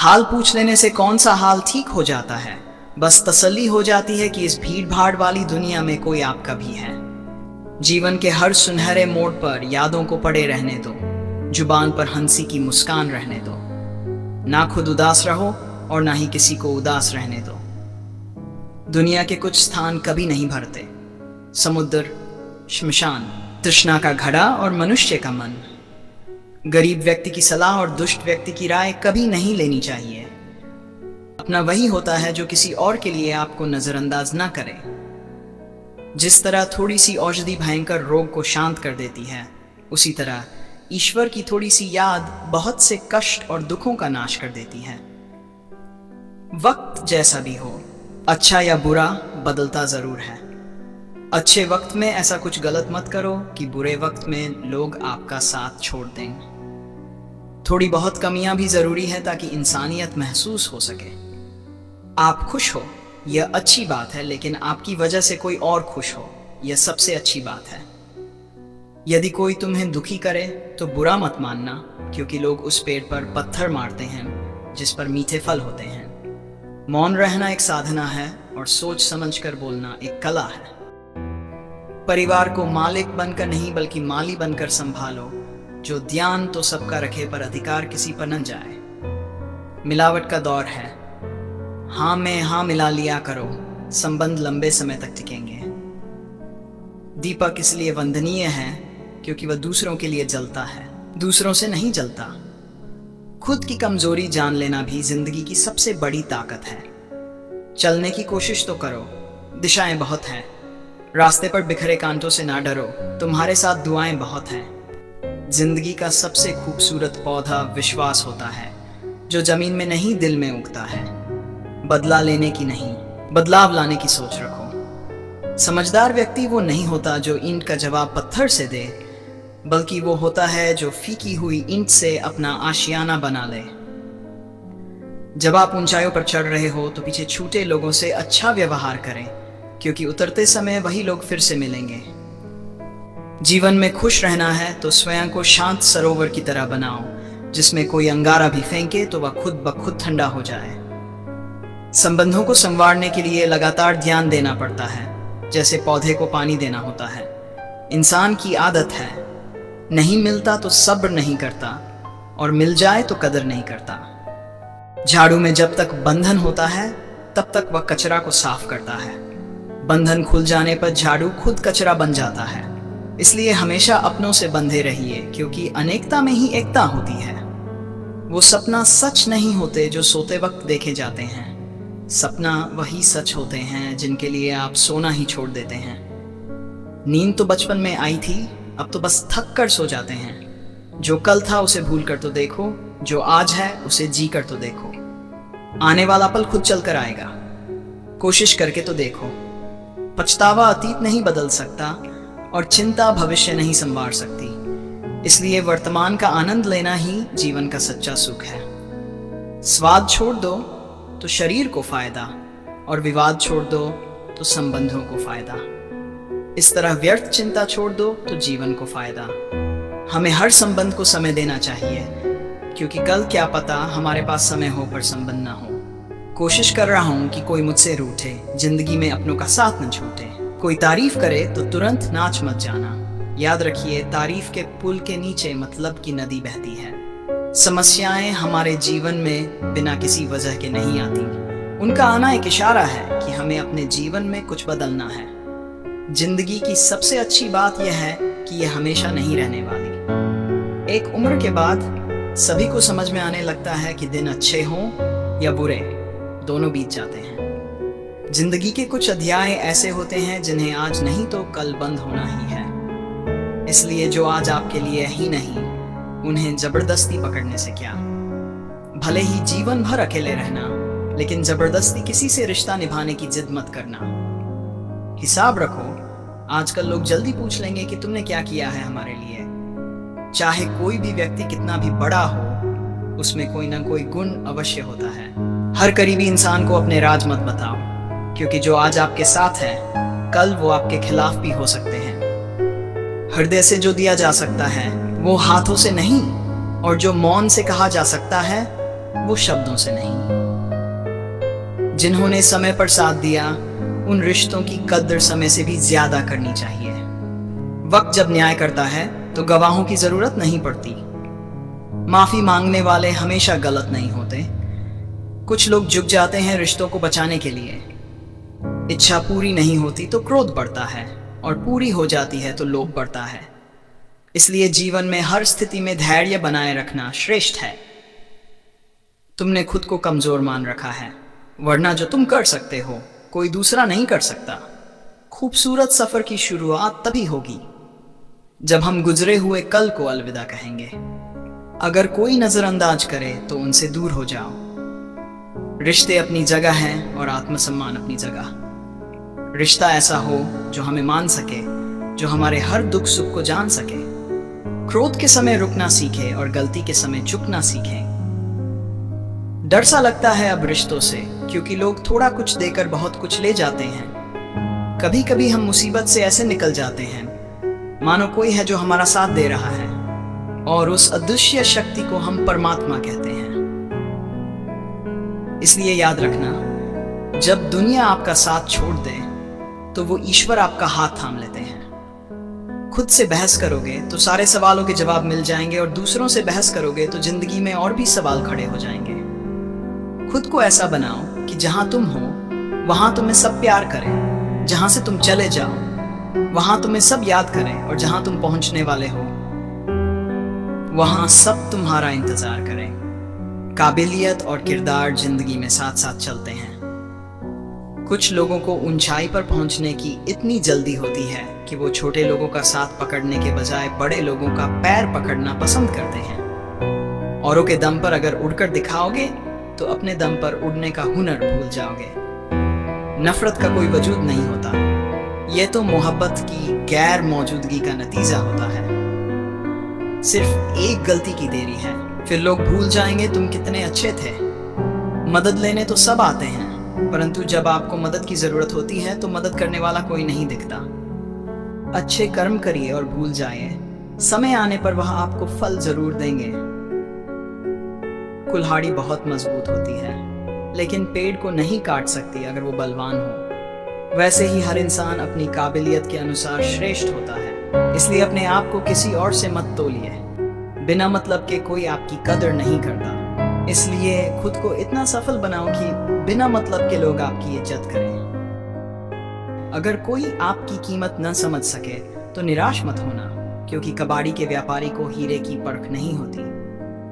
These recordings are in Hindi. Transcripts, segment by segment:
हाल पूछ लेने से कौन सा हाल ठीक हो जाता है। बस तसल्ली हो जाती है कि इस भीड़ भाड़ वाली दुनिया में कोई आपका भी है। जीवन के हर सुनहरे मोड़ पर यादों को पड़े रहने दो, जुबान पर हंसी की मुस्कान रहने दो। ना खुद उदास रहो और ना ही किसी को उदास रहने दो। दुनिया के कुछ स्थान कभी नहीं भरते, समुद्र, श्मशान, तृष्णा का घड़ा और मनुष्य का मन। गरीब व्यक्ति की सलाह और दुष्ट व्यक्ति की राय कभी नहीं लेनी चाहिए। अपना वही होता है जो किसी और के लिए आपको नजरअंदाज ना करे। जिस तरह थोड़ी सी औषधि भयंकर रोग को शांत कर देती है, उसी तरह ईश्वर की थोड़ी सी याद बहुत से कष्ट और दुखों का नाश कर देती है। वक्त जैसा भी हो, अच्छा या बुरा, बदलता जरूर है। अच्छे वक्त में ऐसा कुछ गलत मत करो कि बुरे वक्त में लोग आपका साथ छोड़ दें। थोड़ी बहुत कमियां भी जरूरी है ताकि इंसानियत महसूस हो सके। आप खुश हो, यह अच्छी बात है, लेकिन आपकी वजह से कोई और खुश हो, यह सबसे अच्छी बात है। यदि कोई तुम्हें दुखी करे तो बुरा मत मानना, क्योंकि लोग उस पेड़ पर पत्थर मारते हैं जिस पर मीठे फल होते हैं। मौन रहना एक साधना है और सोच समझकर बोलना एक कला है। परिवार को मालिक बनकर नहीं बल्कि माली बनकर संभालो। जो ध्यान तो सबका रखे पर अधिकार किसी पर न जाए। मिलावट का दौर है, हाँ में हाँ मिला लिया करो, संबंध लंबे समय तक टिकेंगे। दीपक इसलिए वंदनीय है क्योंकि वह दूसरों के लिए जलता है, दूसरों से नहीं जलता। खुद की कमजोरी जान लेना भी जिंदगी की सबसे बड़ी ताकत है। चलने की कोशिश तो करो, दिशाएं बहुत हैं। रास्ते पर बिखरे कांटों से ना डरो, तुम्हारे साथ दुआएं बहुत हैं। जिंदगी का सबसे खूबसूरत पौधा विश्वास होता है, जो जमीन में नहीं दिल में उगता है। बदला लेने की नहीं, बदलाव लाने की सोच रखो। समझदार व्यक्ति वो नहीं होता जो ईंट का जवाब पत्थर से दे, बल्कि वो होता है जो फीकी हुई ईंट से अपना आशियाना बना ले। जब आप ऊंचाइयों पर चढ़ रहे हो तो पीछे छूटे लोगों से अच्छा व्यवहार करें, क्योंकि उतरते समय वही लोग फिर से मिलेंगे। जीवन में खुश रहना है तो स्वयं को शांत सरोवर की तरह बनाओ, जिसमें कोई अंगारा भी फेंके तो वह खुद ब खुद ठंडा हो जाए। संबंधों को संवारने के लिए लगातार ध्यान देना पड़ता है, जैसे पौधे को पानी देना होता है। इंसान की आदत है, नहीं मिलता तो सब्र नहीं करता, और मिल जाए तो कदर नहीं करता। झाड़ू में जब तक बंधन होता है तब तक वह कचरा को साफ करता है। बंधन खुल जाने पर झाड़ू खुद कचरा बन जाता है। इसलिए हमेशा अपनों से बंधे रहिए, क्योंकि अनेकता में ही एकता होती है। वो सपना सच नहीं होते जो सोते वक्त देखे जाते हैं। सपना वही सच होते हैं जिनके लिए आप सोना ही छोड़ देते हैं। नींद तो बचपन में आई थी, अब तो बस थक कर सो जाते हैं। जो कल था उसे भूल कर तो देखो, जो आज है उसे जी कर तो देखो। आने वाला पल खुद चल कर आएगा, कोशिश करके तो देखो। पछतावा अतीत नहीं बदल सकता और चिंता भविष्य नहीं संवार सकती। इसलिए वर्तमान का आनंद लेना ही जीवन का सच्चा सुख है। स्वाद छोड़ दो तो शरीर को फायदा, और विवाद छोड़ दो तो संबंधों को फायदा। इस तरह व्यर्थ चिंता छोड़ दो तो जीवन को फायदा। हमें हर संबंध को समय देना चाहिए, क्योंकि कल क्या पता हमारे पास समय हो पर संबंध ना हो। कोशिश कर रहा हूं कि कोई मुझसे रूठे, जिंदगी में अपनों का साथ न छूटे। कोई तारीफ करे तो तुरंत नाच मत जाना। याद रखिए, तारीफ के पुल के नीचे मतलब की नदी बहती है। समस्याएं हमारे जीवन में बिना किसी वजह के नहीं आती। उनका आना एक इशारा है कि हमें अपने जीवन में कुछ बदलना है। जिंदगी की सबसे अच्छी बात यह है कि यह हमेशा नहीं रहने वाली। एक उम्र के बाद सभी को समझ में आने लगता है कि दिन अच्छे हों या बुरे, दोनों बीत जाते हैं। जिंदगी के कुछ अध्याय ऐसे होते हैं जिन्हें आज नहीं तो कल बंद होना ही है। इसलिए जो आज आपके लिए ही नहीं, उन्हें जबरदस्ती पकड़ने से क्या। भले ही जीवन भर अकेले रहना, लेकिन जबरदस्ती किसी से रिश्ता निभाने की जिद मत करना। हिसाब रखो, आजकल लोग जल्दी पूछ लेंगे कि तुमने क्या किया है हमारे लिए। चाहे कोई भी व्यक्ति कितना भी बड़ा हो, उसमें कोई ना कोई गुण अवश्य होता है। हर करीबी इंसान को अपने राज मत बताओ, क्योंकि जो आज आपके साथ है, कल वो आपके खिलाफ भी हो सकते हैं। हृदय से जो दिया जा सकता है वो हाथों से नहीं, और जो मौन से कहा जा सकता है वो शब्दों से नहीं। जिन्होंने समय पर साथ दिया, उन रिश्तों की कद्र समय से भी ज्यादा करनी चाहिए। वक्त जब न्याय करता है तो गवाहों की जरूरत नहीं पड़ती। माफी मांगने वाले हमेशा गलत नहीं होते। कुछ लोग झुक जाते हैं रिश्तों को बचाने के लिए। इच्छा पूरी नहीं होती तो क्रोध बढ़ता है, और पूरी हो जाती है तो लोभ बढ़ता है। इसलिए जीवन में हर स्थिति में धैर्य बनाए रखना श्रेष्ठ है। तुमने खुद को कमजोर मान रखा है, वरना जो तुम कर सकते हो कोई दूसरा नहीं कर सकता। खूबसूरत सफर की शुरुआत तभी होगी जब हम गुजरे हुए कल को अलविदा कहेंगे। अगर कोई नजरअंदाज करे तो उनसे दूर हो जाओ। रिश्ते अपनी जगह हैं और आत्मसम्मान अपनी जगह। रिश्ता ऐसा हो जो हमें मान सके, जो हमारे हर दुख सुख को जान सके। क्रोध के समय रुकना सीखे और गलती के समय झुकना सीखे। डर सा लगता है अब रिश्तों से, क्योंकि लोग थोड़ा कुछ देकर बहुत कुछ ले जाते हैं। कभी कभी हम मुसीबत से ऐसे निकल जाते हैं मानो कोई है जो हमारा साथ दे रहा है, और उस अदृश्य शक्ति को हम परमात्मा कहते हैं। इसलिए याद रखना, जब दुनिया आपका साथ छोड़ दे तो वो ईश्वर आपका हाथ थाम लेते हैं। खुद से बहस करोगे तो सारे सवालों के जवाब मिल जाएंगे, और दूसरों से बहस करोगे तो जिंदगी में और भी सवाल खड़े हो जाएंगे। खुद को ऐसा बनाओ कि जहां तुम हो वहां तुम्हें सब प्यार करें, जहां से तुम चले जाओ वहां तुम्हें सब याद करें, और जहां तुम पहुंचने वाले हो वहां सब तुम्हारा इंतजार करें। काबिलियत और किरदार जिंदगी में साथ साथ चलते हैं। कुछ लोगों को ऊंचाई पर पहुंचने की इतनी जल्दी होती है कि वो छोटे लोगों का साथ पकड़ने के बजाय बड़े लोगों का पैर पकड़ना पसंद करते हैं। औरों के दम पर अगर उड़कर दिखाओगे तो अपने दम पर उड़ने का हुनर भूल जाओगे। नफरत का कोई वजूद नहीं होता, यह तो मोहब्बत की गैर मौजूदगी का नतीजा होता है। सिर्फ एक गलती की देरी है, फिर लोग भूल जाएंगे तुम कितने अच्छे थे। मदद लेने तो सब आते हैं, परंतु जब आपको मदद की जरूरत होती है तो मदद करने वाला कोई नहीं दिखता। अच्छे कर्म करिए और भूल जाइए, समय आने पर वह आपको फल जरूर देंगे। कुल्हाड़ी बहुत मजबूत होती है, लेकिन पेड़ को नहीं काट सकती अगर वो बलवान हो। वैसे ही हर इंसान अपनी काबिलियत के अनुसार श्रेष्ठ होता है। इसलिए अपने आप को किसी और से मत तोलिए। बिना मतलब के कोई आपकी कदर नहीं करता। इसलिए खुद को इतना सफल बनाओ कि बिना मतलब के लोग आपकी इज्जत करें। अगर कोई आपकी कीमत न समझ सके तो निराश मत होना, क्योंकि कबाड़ी के व्यापारी को हीरे की परख नहीं होती।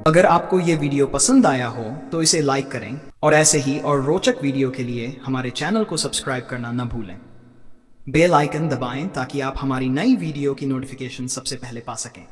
अगर आपको ये वीडियो पसंद आया हो तो इसे लाइक करें, और ऐसे ही और रोचक वीडियो के लिए हमारे चैनल को सब्सक्राइब करना न भूलें। बेल आइकन दबाएं ताकि आप हमारी नई वीडियो की नोटिफिकेशन सबसे पहले पा सकें।